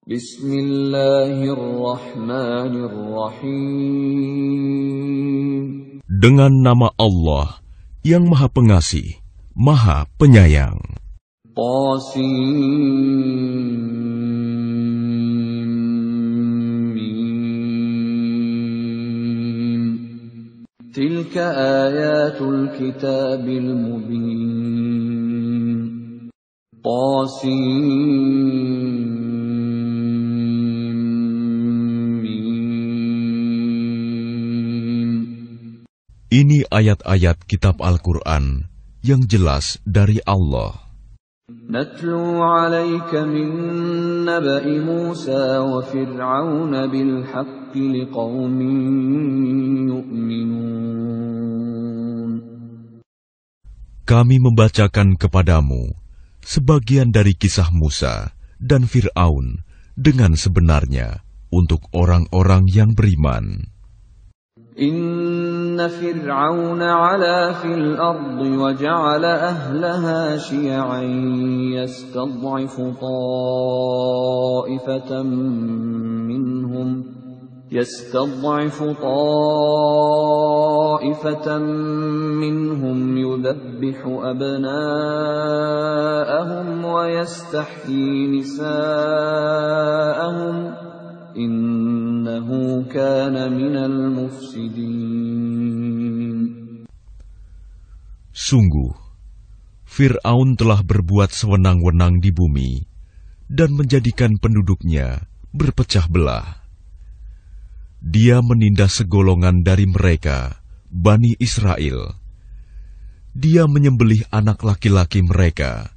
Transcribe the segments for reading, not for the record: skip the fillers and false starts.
Bismillahirrahmanirrahim. Dengan nama Allah yang Maha Pengasih, Maha Penyayang. Tilka ayatul kitabil mubin. Ini ayat-ayat kitab Al-Quran yang jelas dari Allah. Natlu 'alaika min naba'i Musa wa Fir'aun bil haqqi liqaumin yu'minun. Kami membacakan kepadamu sebagian dari kisah Musa dan Fir'aun dengan sebenarnya untuk orang-orang yang beriman. Inna Fir'aun 'ala fil ardi wa ja'ala ahlaha syi'an yastad'ifu ta'ifatan minhum yudhabbihu abna'ahum wa yastahyi nisa'ahum innahu kana minal mufsidin. Sungguh, Fir'aun telah berbuat sewenang-wenang di bumi dan menjadikan penduduknya berpecah belah. Dia menindas segolongan dari mereka, Bani Israel. Dia menyembelih anak laki-laki mereka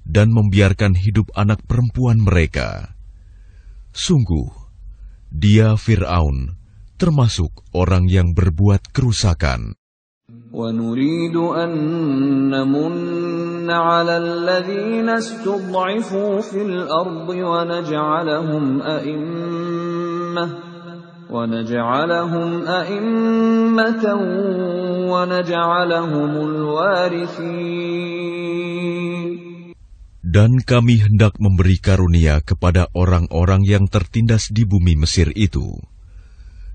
dan membiarkan hidup anak perempuan mereka. Sungguh, dia Fir'aun termasuk orang yang berbuat kerusakan. وَنُرِيدُ أَن نَّمُنَّ عَلَى الَّذِينَ اسْتُضْعِفُوا فِي الْأَرْضِ وَنَجْعَلَهُمْ أَئِمَّةً وَنَجْعَلَهُمُ الْوَارِثِينَ. Dan kami hendak memberi karunia kepada orang-orang yang tertindas di bumi Mesir itu,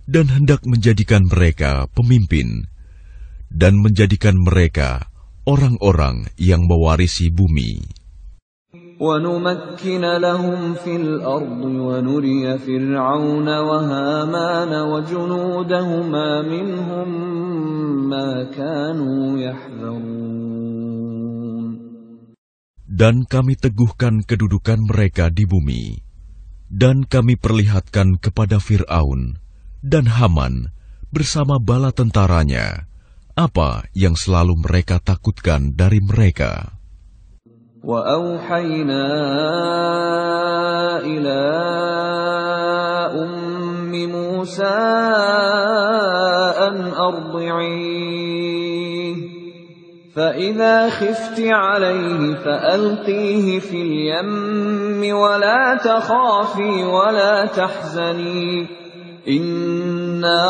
dan hendak menjadikan mereka pemimpin, dan menjadikan mereka orang-orang yang mewarisi bumi. وَنُمَكِّنَ لَهُمْ فِي الْأَرْضِ وَنُرِيَ فِرْعَوْنَ وَهَامَانَ وَجُنُودَهُمَا مِنْهُمْ مَا كَانُوا يَحْذَرُونَ. Dan kami teguhkan kedudukan mereka di bumi, dan kami perlihatkan kepada Fir'aun dan Haman bersama bala tentaranya apa yang selalu mereka takutkan dari mereka. وَأَوْحَيْنَا إِلَىٰ أُمِّ مُوسَىٰ أَنْ أَرْضِعِيهِ فَإِذَا خِفْتِ عَلَيْهِ فَأَلْقِيهِ فِي الْيَمِّ وَلَا تَخَافِي وَلَا تَحْزَنِي إِنَّا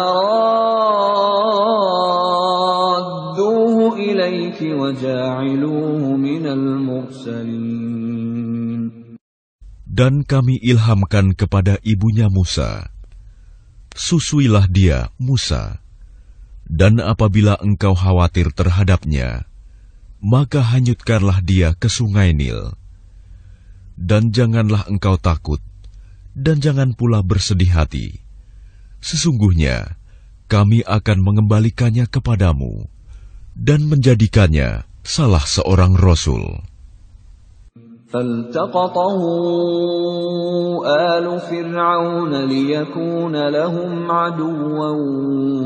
رَادُّوهُ إِلَيْكِ وَجَاعِلُوهُ مِنَ الْمُرْسَلِينَ. Dan kami ilhamkan kepada ibunya Musa, susuilah dia, Musa, dan apabila engkau khawatir terhadapnya, maka hanyutkanlah dia ke sungai Nil. Dan janganlah engkau takut, dan jangan pula bersedih hati. Sesungguhnya, kami akan mengembalikannya kepadamu, dan menjadikannya salah seorang Rasul. فَالْتَقَطَهُ آلُ فِرْعَوْنَ لِيَكُونَ لَهُمْ عَدُوًّا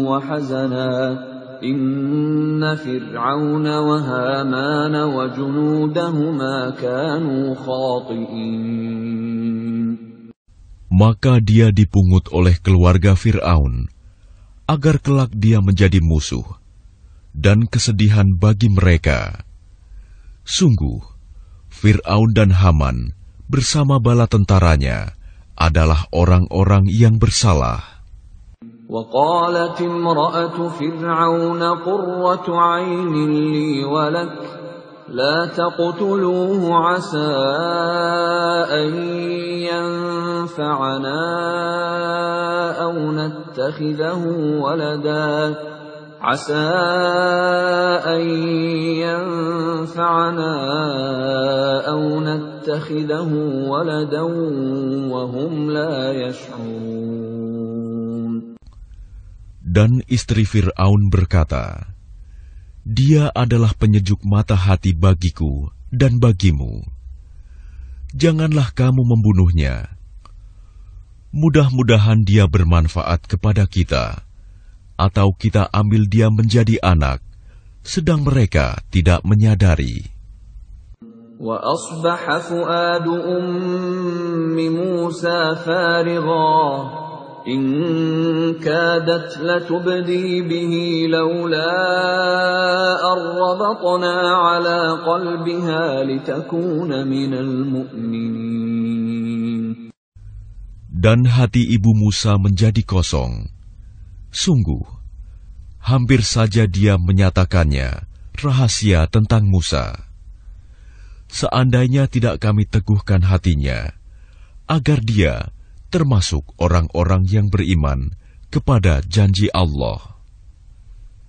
وَحَزَنًا إِنَّ فِرْعَوْنَ وَهَامَانَ وَجُنُودَهُمَا كَانُوا خَاطِئِينَ. Maka dia dipungut oleh keluarga Fir'aun, agar kelak dia menjadi musuh dan kesedihan bagi mereka. Sungguh, Fir'aun dan Haman bersama bala tentaranya adalah orang-orang yang bersalah. وَقَالَتِ امْرَأَةُ فِرْعَوْنَ قُرَّةُ عَيْنٍ لِّي وَلَكَ لَا تَقْتُلُوهُ عَسَىٰ أَن ينفعنا أو نتخذه ولدا عسى أن ينفعنا أو نتخذه ولدا وهم لا يشعرون. Dan istri Fir'aun berkata, Dia adalah penyejuk mata hati bagiku dan bagimu. Janganlah kamu membunuhnya. Mudah-mudahan dia bermanfaat kepada kita, atau kita ambil dia menjadi anak, sedang mereka tidak menyadari. وَأَصْبَحَ فُؤَادُ أُمِّ مُوسَى فَارِغًا إِنْ كَادَتْ لَتُبْدِي بِهِ لَوْلَا أَنْ رَبَطْنَا عَلَى قَلْبِهَا لِتَكُونَ مِنَ الْمُؤْمِنِينَ. Dan hati ibu Musa menjadi kosong. Sungguh, hampir saja dia menyatakannya rahasia tentang Musa. Seandainya tidak kami teguhkan hatinya, agar dia termasuk orang-orang yang beriman kepada janji Allah.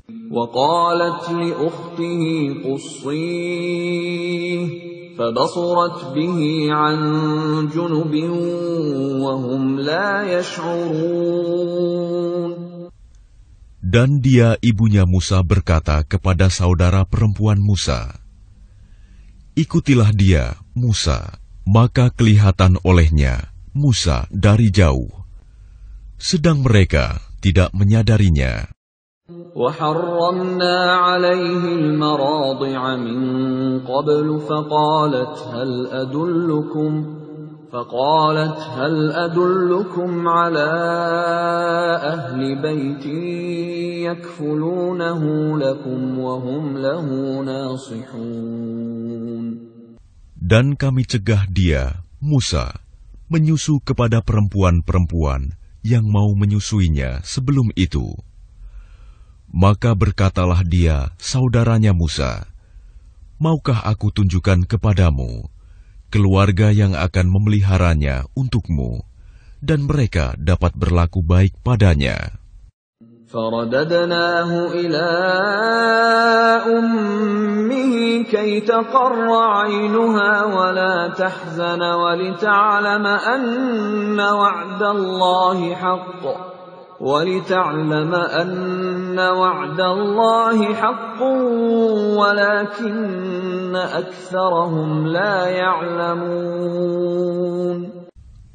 وَقَالَتْ لِأُخْتِهِ قُصِّيهِ فَبَصُرَتْ بِهِ عَنْ جُنُبٍ وَهُمْ لَا يَشْعُرُونَ. Dan dia ibunya Musa berkata kepada saudara perempuan Musa, Ikutilah dia, Musa. Maka kelihatan olehnya Musa dari jauh, sedang mereka tidak menyadarinya. وَحَرَّمْنَا عَلَيْهِ الْمَرَاضِعَ مِنْ قَبْلُ فقالت هل أدلكم على أهل بيت يكفلونه لكم وهم له ناصحون. Dan kami cegah dia, Musa, menyusu kepada perempuan-perempuan yang mau menyusuinya sebelum itu. Maka berkatalah dia, saudaranya Musa, maukah aku tunjukkan kepadamu keluarga yang akan memeliharanya untukmu, dan mereka dapat berlaku baik padanya. فَرَدَدْنَاهُ إِلَىٰ أُمِّهِ كَيْ تَقَرَّ عَيْنُهَا وَلَا تَحْزَنَ وَلِتَعْلَمَ أَنَّ وَعْدَ اللَّهِ حَقٌّ وَلَكِنَّ أَكْثَرَهُمْ لَا يَعْلَمُونَ.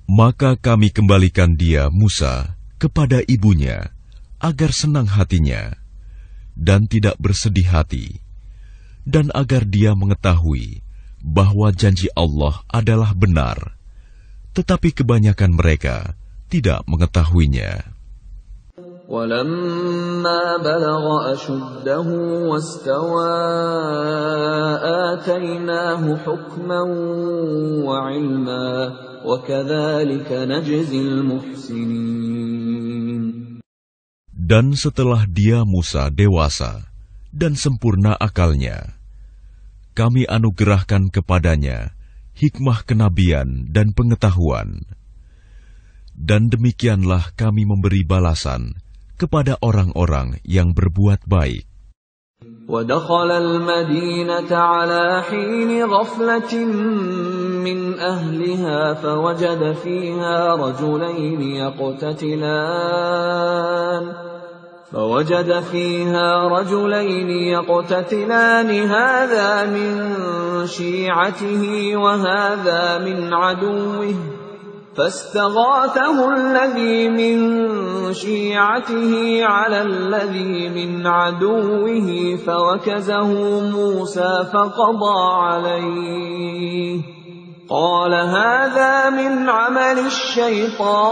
Maka kami kembalikan dia, Musa, kepada ibunya, agar senang hatinya, dan tidak bersedih hati, dan agar dia mengetahui bahwa janji Allah adalah benar, tetapi kebanyakan mereka tidak mengetahuinya. وَلَمَّا بَلَغَ أَشُدَّهُ وَاسْتَوَى آتَيْنَاهُ حُكْمًا وَعِلْمًا وَكَذَلِكَ نَجْزِي الْمُحْسِنِينَ. Dan setelah dia Musa dewasa dan sempurna akalnya, kami anugerahkan kepadanya hikmah kenabian dan pengetahuan. Dan demikianlah kami memberi balasan kepada orang-orang yang berbuat baik. وَدَخَلَ الْمَدِينَةَ عَلَى حِينِ غَفْلَةٍ مِّنْ أَهْلِهَا فوجد فيها رجلين يقتتلان هذا من شيعته وهذا من عدوه فاستغاثه الذي من شيعته على الذي من عدوه فوكزه موسى فقضى عليه قال هذا من عمل الشيطان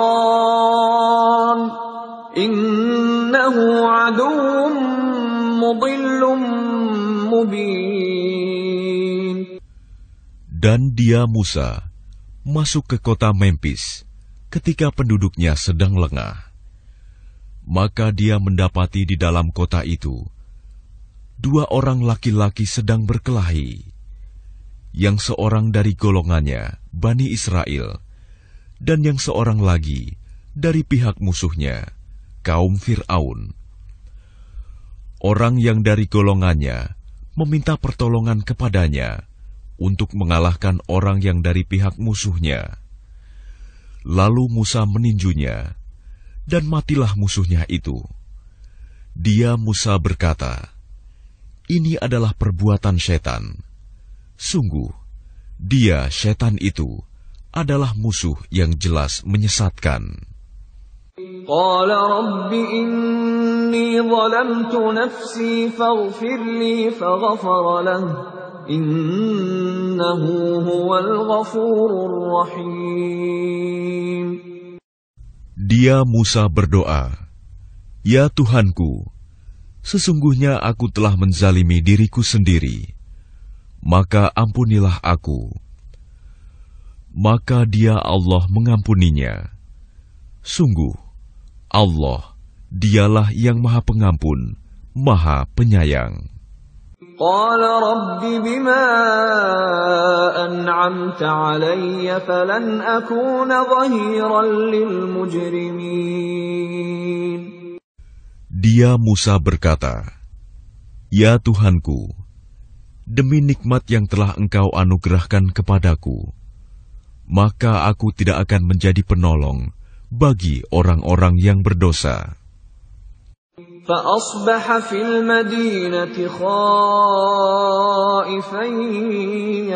إنه عدو مضل مبين. Dan dia Musa masuk ke kota Memphis ketika penduduknya sedang lengah. Maka dia mendapati di dalam kota itu 2 orang laki-laki sedang berkelahi, yang seorang dari golongannya, Bani Israel, dan yang seorang lagi dari pihak musuhnya, kaum Fir'aun. Orang yang dari golongannya meminta pertolongan kepadanya untuk mengalahkan orang yang dari pihak musuhnya. Lalu Musa meninjunya, dan matilah musuhnya itu. Dia Musa berkata, "Ini adalah perbuatan setan. Sungguh, dia setan itu adalah musuh yang jelas menyesatkan." Qala Rabbi inni zalamtu nafsi faghfir li faghfara lahu innahu huwal ghafurur rahim. Dia Musa berdoa, "Ya Tuhanku, sesungguhnya aku telah menzalimi diriku sendiri, maka ampunilah aku." Maka dia Allah mengampuninya. Sungguh, Allah, dialah yang Maha Pengampun, Maha Penyayang. Qala Rabbi bima an'amta alayya falan akuna dhahiran lil mujrimin. Dia Musa berkata, "Ya Tuhanku, demi nikmat yang telah Engkau anugerahkan kepadaku, maka aku tidak akan menjadi penolong bagi orang-orang yang berdosa." فأصبح في المدينة خائفا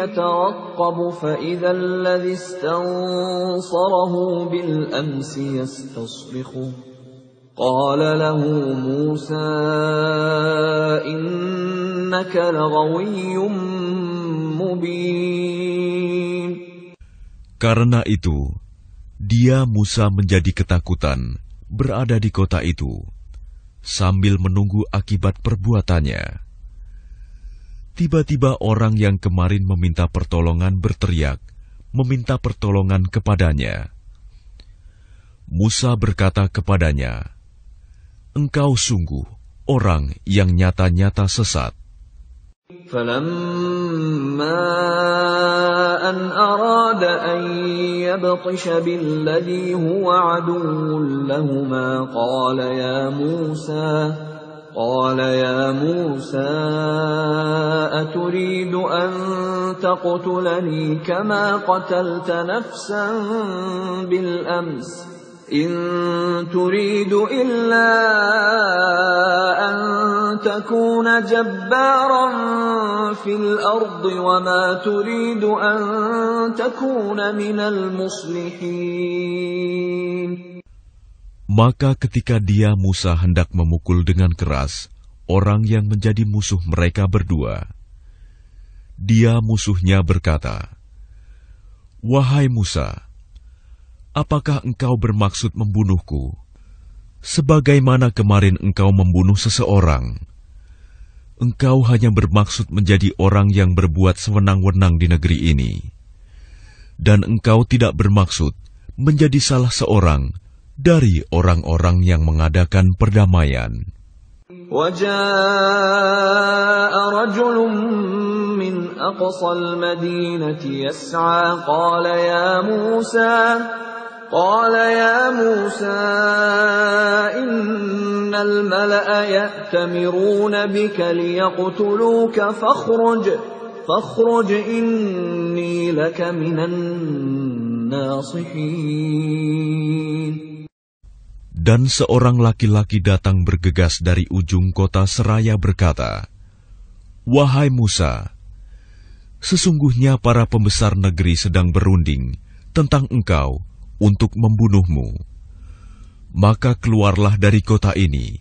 يترقب فإذا الذي استنصره بالأمس يستصرخه قال له موسى إنك لغوي مبين. Karena itu, dia Musa menjadi ketakutan berada di kota itu, sambil menunggu akibat perbuatannya. Tiba-tiba orang yang kemarin meminta pertolongan berteriak, meminta pertolongan kepadanya. Musa berkata kepadanya, "Engkau sungguh orang yang nyata-nyata sesat." فَلَمَّا أَنْ أَرَادَ أَنْ يَبْطِشَ بِالَّذِي هُوَ عَدُوٌّ لَهُمَا قَالَ يَا مُوسَى أَتُرِيدُ أَنْ تَقْتُلَنِي كَمَا قَتَلْتَ نَفْسًا بِالْأَمْسِ إِنْ تُرِيدُ إِلَّا أَنْ تَكُونَ جَبَّارًا فِي الْأَرْضِ وَمَا تُرِيدُ أَنْ تَكُونَ مِنَ الْمُصْلِحِينَ. Maka ketika dia Musa hendak memukul dengan keras orang yang menjadi musuh mereka berdua, dia musuhnya berkata, "Wahai Musa, apakah engkau bermaksud membunuhku, sebagaimana kemarin engkau membunuh seseorang? Engkau hanya bermaksud menjadi orang yang berbuat sewenang-wenang di negeri ini, dan engkau tidak bermaksud menjadi salah seorang dari orang-orang yang mengadakan perdamaian." وَجَاءَ رَجُلٌ مِّنْ أَقْصَى الْمَدِينَةِ يَسْعَىٰ قَالَ يَا مُوسَىٰ إِنَّ الْمَلَأَ يَأْتَمِرُونَ بِكَ لِيَقْتُلُوكَ فَاخْرُجْ إِنِّي لَكَ مِنَ النَّاصِحِينَ. Dan seorang laki-laki datang bergegas dari ujung kota seraya berkata, "Wahai Musa, sesungguhnya para pembesar negeri sedang berunding tentang engkau untuk membunuhmu. Maka keluarlah dari kota ini.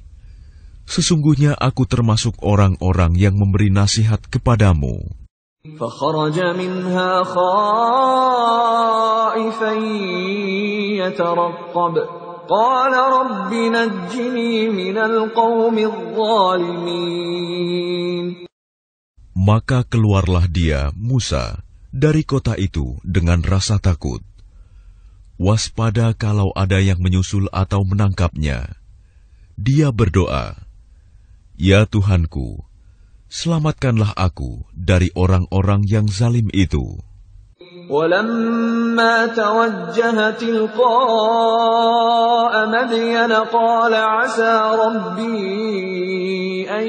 Sesungguhnya aku termasuk orang-orang yang memberi nasihat kepadamu." فَخَرَجَ مِنْهَا خَائِفًا يَتَرَقَّبُ قَالَ رَبِّ نَجِّنِي مِنَ الْقَوْمِ الظَّالِمِينَ. Maka keluarlah dia, Musa, dari kota itu dengan rasa takut. Waspada kalau ada yang menyusul atau menangkapnya. Dia berdoa, "Ya Tuhanku, selamatkanlah aku dari orang-orang yang zalim itu." ولما توجه تلقاء مدين قال عسى ربي أن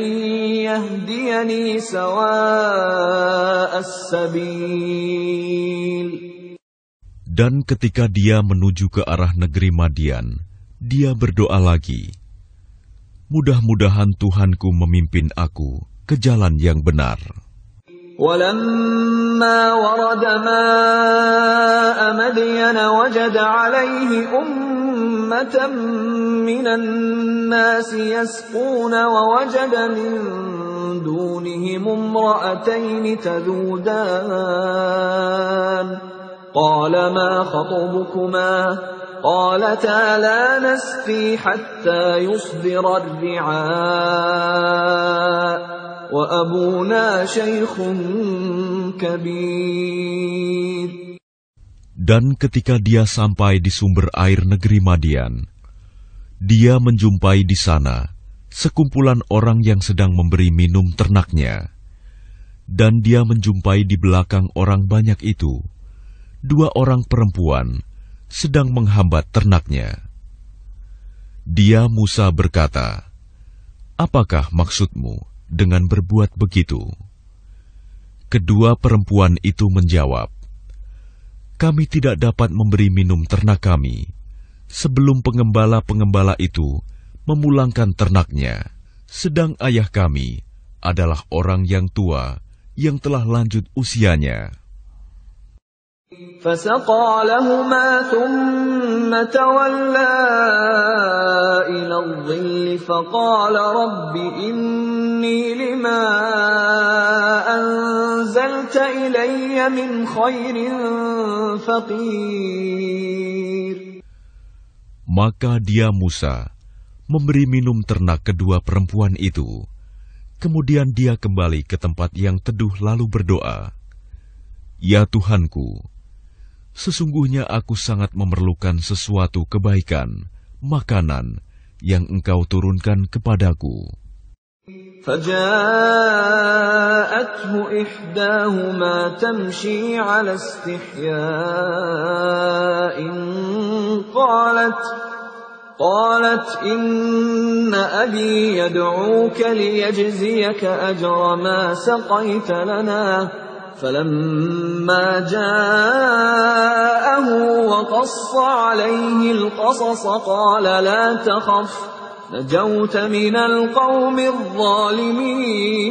يهديني سواء السبيل. Dan ketika dia menuju ke arah negeri Madian, dia berdoa lagi, mudah-mudahan Tuhanku memimpin aku ke jalan yang benar. وَلَمَّا وَرَدَ مَاءَ مَدْيَنَ وَجَدَ عَلَيْهِ أُمَّةً مِّنَ النَّاسِ يَسْقُونَ وَوَجَدَ مِن دُونِهِمُ امْرَأَتَيْنِ تَذُودَانِ قَالَ مَا خَطْبُكُمَا قَالَتَا لَا نَسْقِي حَتَّى يُصْدِرَ الرِّعَاءُ وَأَبُونَا شَيْخٌ كَبِيرٌ. Dan ketika dia sampai di sumber air negeri Madian, dia menjumpai di sana sekumpulan orang yang sedang memberi minum ternaknya. Dan dia menjumpai di belakang orang banyak itu 2 orang perempuan sedang menghambat ternaknya. Dia Musa berkata, "Apakah maksudmu dengan berbuat begitu?" Kedua perempuan itu menjawab, "Kami tidak dapat memberi minum ternak kami sebelum pengembala-pengembala itu memulangkan ternaknya, sedang ayah kami adalah orang yang tua yang telah lanjut usianya." فَسَقَى لَهُمَا ثُمَّ تَوَلَّى إِلَى الظِّلِّ فَقَالَ رَبِّ إِنِّي لِمَا أَنزَلْتَ إِلَيَّ مِنْ خَيْرٍ فَقِيرٌ. Maka dia Musa memberi minum ternak kedua perempuan itu. Kemudian dia kembali ke tempat yang teduh lalu berdoa, "Ya Tuhanku, sesungguhnya aku sangat memerlukan sesuatu kebaikan, makanan yang Engkau turunkan kepadaku." فَجَاءَتْهُ إِحْدَاهُمَا تَمْشِي عَلَى اسْتِحْيَاءٍ قالت إن أبي يدعوك ليجزيك أجر ما سقيت لنا فلما جاءه وقص عليه القصص قال لا تخف نجوت من القوم الظالمين.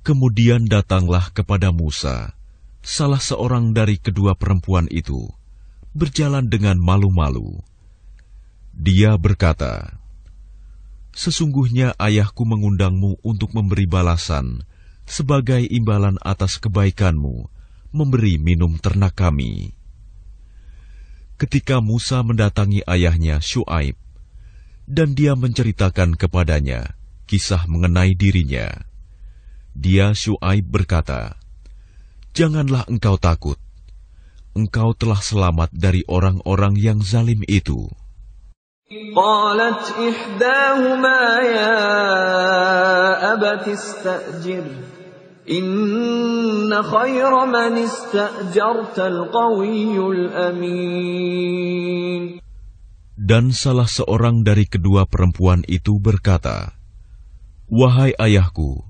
Kemudian datanglah kepada Musa salah seorang dari kedua perempuan itu, berjalan dengan malu-malu. Dia berkata, "Sesungguhnya ayahku mengundangmu untuk memberi balasan sebagai imbalan atas kebaikanmu, memberi minum ternak kami." Ketika Musa mendatangi ayahnya Syuaib, dan dia menceritakan kepadanya kisah mengenai dirinya, dia Syuaib berkata, "Janganlah engkau takut. Engkau telah selamat dari orang-orang yang zalim itu." قالت إحداهما يا أبت استأجر إن خير من استأجرت القوي الأمين. Dan salah seorang dari kedua perempuan itu berkata, "Wahai ayahku,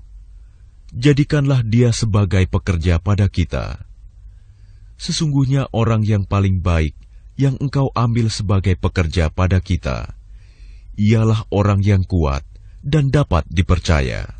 jadikanlah dia sebagai pekerja pada kita. Sesungguhnya orang yang paling baik yang engkau ambil sebagai pekerja pada kita, ialah orang yang kuat dan dapat dipercaya."